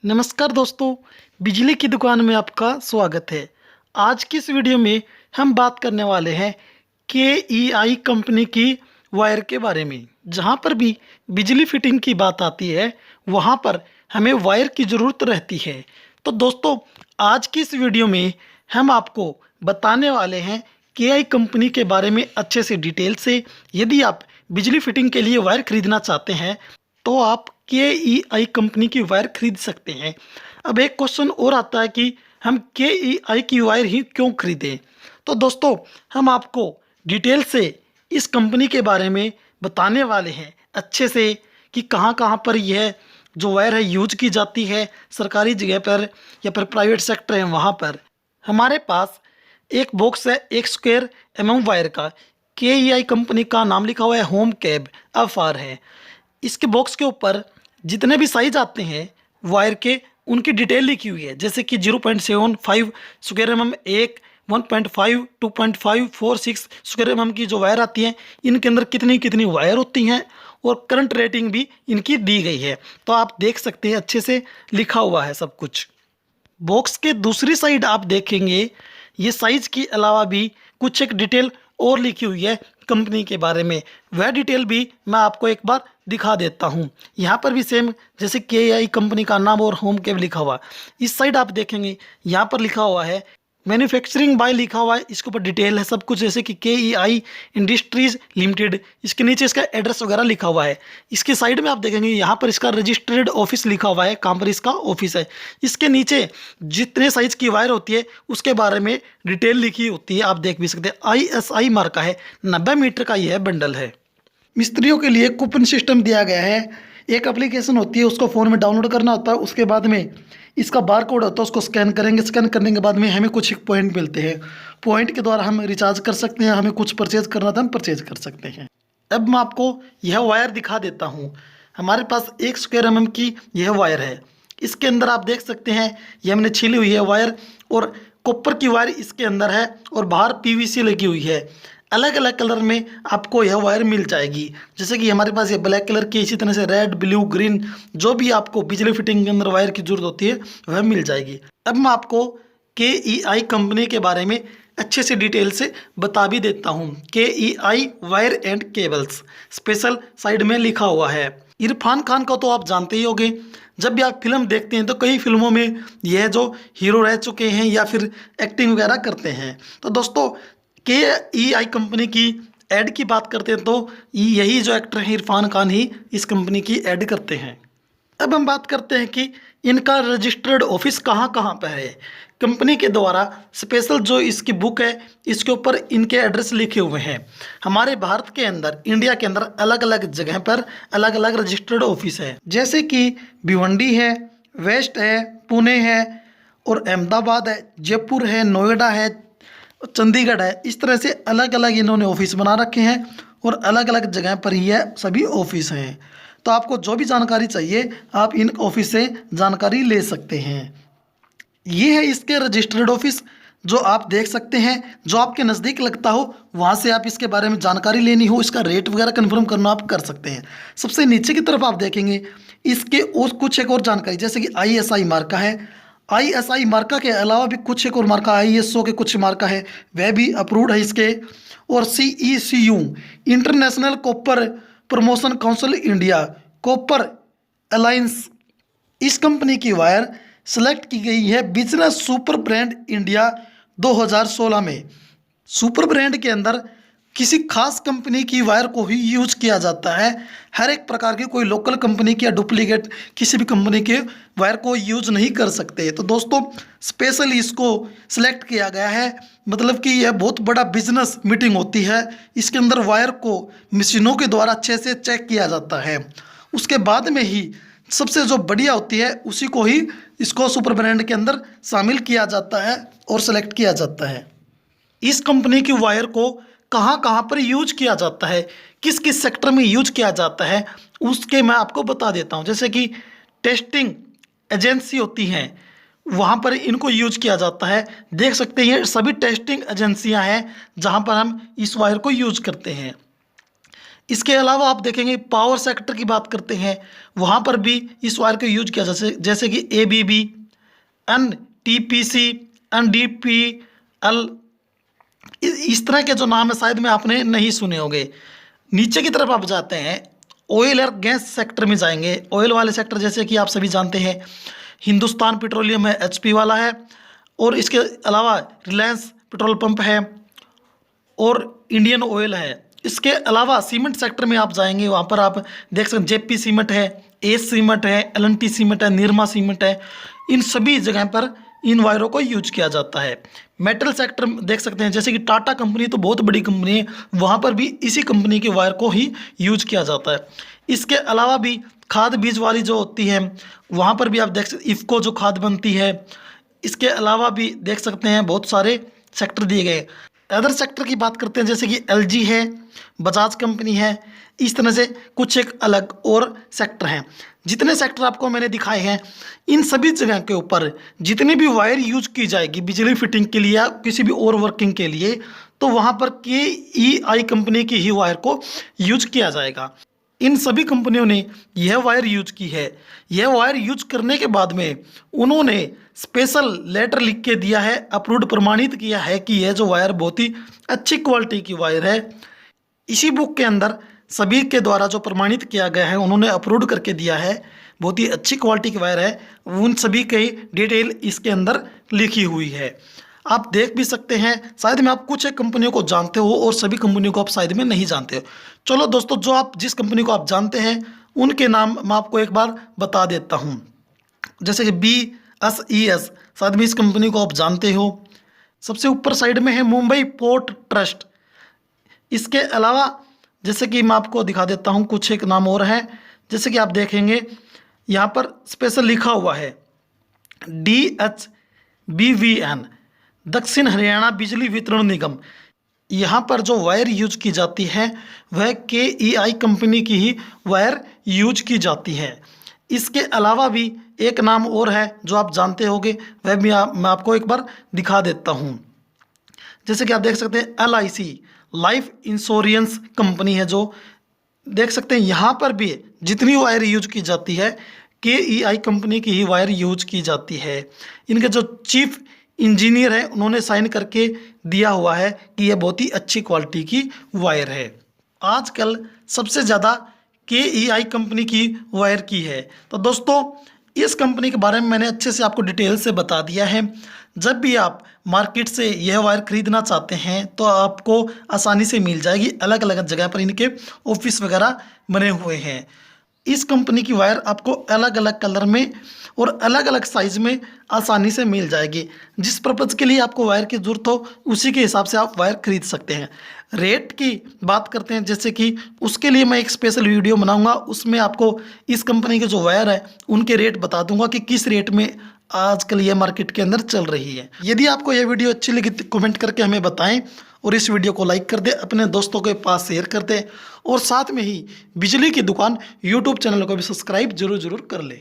नमस्कार दोस्तों, बिजली की दुकान में आपका स्वागत है। आज की इस वीडियो में हम बात करने वाले हैं के कंपनी की वायर के बारे में। जहां पर भी बिजली फिटिंग की बात आती है, वहां पर हमें वायर की ज़रूरत रहती है। तो दोस्तों, आज की इस वीडियो में हम आपको बताने वाले हैं के कंपनी के बारे में अच्छे से डिटेल से। यदि आप बिजली फिटिंग के लिए वायर खरीदना चाहते हैं तो आप के कंपनी की वायर खरीद सकते हैं। अब एक क्वेश्चन और आता है कि हम के की वायर ही क्यों खरीदें। तो दोस्तों, हम आपको डिटेल से इस कंपनी के बारे में बताने वाले हैं अच्छे से कि कहाँ कहाँ पर यह जो वायर है यूज की जाती है, सरकारी जगह पर या फिर प्राइवेट सेक्टर है वहाँ पर। हमारे पास एक बॉक्स है 1 स्क्वायर वायर का। के कंपनी का नाम लिखा हुआ है होम कैब FR है। इसके बॉक्स के ऊपर जितने भी साइज आते हैं वायर के, उनकी डिटेल लिखी हुई है। जैसे कि 0.75 स्क्वायर mm एक, 1.5, 2.5, 4, 6 स्क्वायर mm की जो वायर आती हैं, इनके अंदर कितनी कितनी वायर होती हैं और करंट रेटिंग भी इनकी दी गई है। तो आप देख सकते हैं, अच्छे से लिखा हुआ है सब कुछ। बॉक्स के दूसरी साइड आप देखेंगे, ये साइज के अलावा भी कुछ एक डिटेल और लिखी हुई है कंपनी के बारे में। वह डिटेल भी मैं आपको एक बार दिखा देता हूँ। यहाँ पर भी सेम जैसे के कंपनी का नाम और होम केब लिखा हुआ। इस साइड आप देखेंगे, यहाँ पर लिखा हुआ है मैन्युफैक्चरिंग बाय लिखा हुआ है। इसके ऊपर डिटेल है सब कुछ, जैसे कि के इंडस्ट्रीज लिमिटेड। इसके नीचे इसका एड्रेस वगैरह लिखा हुआ है। इसके साइड में आप देखेंगे, यहाँ पर इसका रजिस्टर्ड ऑफिस लिखा हुआ है, कहाँ पर इसका ऑफिस है। इसके नीचे जितने साइज की वायर होती है उसके बारे में डिटेल लिखी होती है, आप देख भी सकते हैं। ISI मार्का है, 90 मीटर का यह बंडल है। मिस्त्रियों के लिए कूपन सिस्टम दिया गया है। एक एप्लीकेशन होती है, उसको फ़ोन में डाउनलोड करना होता है। उसके बाद में इसका बार कोड होता है, उसको स्कैन करेंगे। स्कैन करने के बाद में हमें कुछ एक पॉइंट मिलते हैं। पॉइंट के द्वारा हम रिचार्ज कर सकते हैं। हमें कुछ परचेज करना था, हम परचेज कर सकते हैं। अब मैं आपको यह वायर दिखा देता हूँ। हमारे पास 1 स्क्वायर mm की यह वायर है। इसके अंदर आप देख सकते हैं, ये हमने छीली हुई है वायर, और कॉपर की वायर इसके अंदर है और बाहर PVC लगी हुई है। अलग अलग कलर में आपको यह वायर मिल जाएगी। जैसे कि हमारे पास ये ब्लैक कलर की, इसी तरह से रेड, ब्लू, ग्रीन, जो भी आपको बिजली फिटिंग के अंदर वायर की जरूरत होती है वह मिल जाएगी। अब मैं आपको के कंपनी के बारे में अच्छे से डिटेल से बता भी देता हूँ। के wire and cables special side में लिखा हुआ है। इरफान खान को तो आप जानते ही होंगे। जब भी आप फिल्म देखते हैं तो कई फिल्मों में यह जो हीरो रह चुके हैं या फिर एक्टिंग वगैरह करते हैं। तो दोस्तों, के कंपनी की ऐड की बात करते हैं तो यही जो एक्टर हैं इरफान खान ही इस कंपनी की ऐड करते हैं। अब हम बात करते हैं कि इनका रजिस्टर्ड ऑफिस कहाँ कहाँ पर है। कंपनी के द्वारा स्पेशल जो इसकी बुक है, इसके ऊपर इनके एड्रेस लिखे हुए हैं। हमारे भारत के अंदर, इंडिया के अंदर अलग अलग जगह पर अलग अलग रजिस्टर्ड ऑफिस है। जैसे कि भिवंडी है, वेस्ट है, पुणे है और अहमदाबाद है, जयपुर है, नोएडा है, चंडीगढ़ है। इस तरह से अलग अलग इन्होंने ऑफिस बना रखे हैं और अलग अलग जगह पर ये सभी ऑफिस हैं। तो आपको जो भी जानकारी चाहिए आप इन ऑफिस से जानकारी ले सकते हैं। ये है इसके रजिस्टर्ड ऑफिस, जो आप देख सकते हैं। जो आपके नज़दीक लगता हो वहाँ से आप इसके बारे में जानकारी लेनी हो, इसका रेट वगैरह कंफर्म करना आप कर सकते हैं। सबसे नीचे की तरफ आप देखेंगे इसके और कुछ एक और जानकारी, जैसे कि ISI मार्का है। ISI मार्का के अलावा भी कुछ एक और मार्का, ISO के कुछ मार्का है, वह भी अप्रूव्ड है इसके। और CECU international copper promotion council India, copper alliance, इस कंपनी की वायर सेलेक्ट की गई है बिजनेस सुपर ब्रांड इंडिया 2016 में। सुपर ब्रांड के अंदर किसी खास कंपनी की वायर को ही यूज किया जाता है। हर एक प्रकार की कोई लोकल कंपनी की या डुप्लीकेट किसी भी कंपनी के वायर को यूज नहीं कर सकते। तो दोस्तों, स्पेशल इसको सिलेक्ट किया गया है। मतलब कि यह बहुत बड़ा बिजनेस मीटिंग होती है। इसके अंदर वायर को मशीनों के द्वारा अच्छे से चेक किया जाता है। उसके बाद में ही सबसे जो बढ़िया होती है उसी को ही इसको सुपर ब्रांड के अंदर शामिल किया जाता है और सेलेक्ट किया जाता है। इस कंपनी की वायर को कहाँ कहाँ पर यूज किया जाता है, किस किस सेक्टर में यूज किया जाता है, उसके मैं आपको बता देता हूँ। जैसे कि टेस्टिंग एजेंसी होती हैं, वहाँ पर इनको यूज किया जाता है। देख सकते हैं ये सभी टेस्टिंग एजेंसियाँ हैं जहाँ पर हम इस वायर को यूज करते हैं। इसके अलावा आप देखेंगे पावर सेक्टर की बात करते हैं, वहाँ पर भी इस वायर को यूज किया जैसे कि ABB, NTPC, NDPL, इस तरह के जो नाम है शायद में आपने नहीं सुने होंगे। नीचे की तरफ आप जाते हैं, ऑयल और गैस सेक्टर में जाएंगे। ऑयल वाले सेक्टर जैसे कि आप सभी जानते हैं हिंदुस्तान पेट्रोलियम है, HP वाला है, और इसके अलावा रिलायंस पेट्रोल पंप है और इंडियन ऑयल है। इसके अलावा सीमेंट सेक्टर में आप जाएंगे, वहाँ पर आप देख सकते हैं JP सीमेंट है, एस सीमेंट है, LNT सीमेंट है, निरमा सीमेंट है। इन सभी जगह पर इन वायरों को यूज किया जाता है। मेटल सेक्टर देख सकते हैं जैसे कि टाटा कंपनी तो बहुत बड़ी कंपनी है, वहाँ पर भी इसी कंपनी के वायर को ही यूज किया जाता है। इसके अलावा भी खाद बीज वाली जो होती है वहाँ पर भी आप देख सकते इफ़को जो खाद बनती है। इसके अलावा भी देख सकते हैं बहुत सारे सेक्टर दिए गए। अदर सेक्टर की बात करते हैं जैसे कि LG है, बजाज कंपनी है, इस तरह से कुछ एक अलग और सेक्टर हैं। जितने सेक्टर आपको मैंने दिखाए हैं इन सभी जगह के ऊपर जितनी भी वायर यूज की जाएगी बिजली फिटिंग के लिए या किसी भी और वर्किंग के लिए, तो वहाँ पर KEI कंपनी की ही वायर को यूज किया जाएगा। इन सभी कंपनियों ने यह वायर यूज की है। यह वायर यूज करने के बाद में उन्होंने स्पेशल लेटर लिख के दिया है, अप्रूव्ड प्रमाणित किया है कि यह जो वायर बहुत ही अच्छी क्वालिटी की वायर है। इसी बुक के अंदर सभी के द्वारा जो प्रमाणित किया गया है उन्होंने अप्रूव्ड करके दिया है, बहुत ही अच्छी क्वालिटी की वायर है। उन सभी की डिटेल इसके अंदर लिखी हुई है। आप देख भी सकते हैं, शायद में आप कुछ एक कंपनियों को जानते हो और सभी कंपनियों को आप शायद में नहीं जानते हो। चलो दोस्तों, जो आप जिस कंपनी को आप जानते हैं उनके नाम मैं आपको एक बार बता देता हूं। जैसे कि BSES, शायद में इस कंपनी को आप जानते हो। सबसे ऊपर साइड में है मुंबई पोर्ट ट्रस्ट। इसके अलावा जैसे कि मैं आपको दिखा देता हूं कुछ एक नाम और है, जैसे कि आप देखेंगे यहाँ पर स्पेशल लिखा हुआ है DHBVN, दक्षिण हरियाणा बिजली वितरण निगम। यहाँ पर जो वायर यूज की जाती है वह KEI कंपनी की ही वायर यूज की जाती है। इसके अलावा भी एक नाम और है जो आप जानते होंगे, वह भी मैं आपको एक बार दिखा देता हूँ। जैसे कि आप देख सकते हैं LIC, लाइफ इंश्योरेंस कंपनी है, जो देख सकते हैं यहाँ पर भी जितनी वायर यूज की जाती है KEI कंपनी की ही वायर यूज की जाती है। इनके जो चीफ इंजीनियर है उन्होंने साइन करके दिया हुआ है कि यह बहुत ही अच्छी क्वालिटी की वायर है। आजकल सबसे ज़्यादा KEI कंपनी की वायर की है। तो दोस्तों, इस कंपनी के बारे में मैंने अच्छे से आपको डिटेल से बता दिया है। जब भी आप मार्केट से यह वायर खरीदना चाहते हैं तो आपको आसानी से मिल जाएगी। अलग अलग जगह पर इनके ऑफिस वगैरह बने हुए हैं। इस कंपनी की वायर आपको अलग अलग कलर में और अलग अलग साइज़ में आसानी से मिल जाएगी। जिस पर्पज़ के लिए आपको वायर की ज़रूरत हो उसी के हिसाब से आप वायर खरीद सकते हैं। रेट की बात करते हैं, जैसे कि उसके लिए मैं एक स्पेशल वीडियो बनाऊंगा, उसमें आपको इस कंपनी के जो वायर है उनके रेट बता दूंगा कि किस रेट में आजकल ये मार्केट के अंदर चल रही है। यदि आपको यह वीडियो अच्छी लगी तो कमेंट करके हमें बताएं और इस वीडियो को लाइक कर दे, अपने दोस्तों के पास शेयर कर दे और साथ में ही बिजली की दुकान यूट्यूब चैनल को भी सब्सक्राइब जरूर कर ले।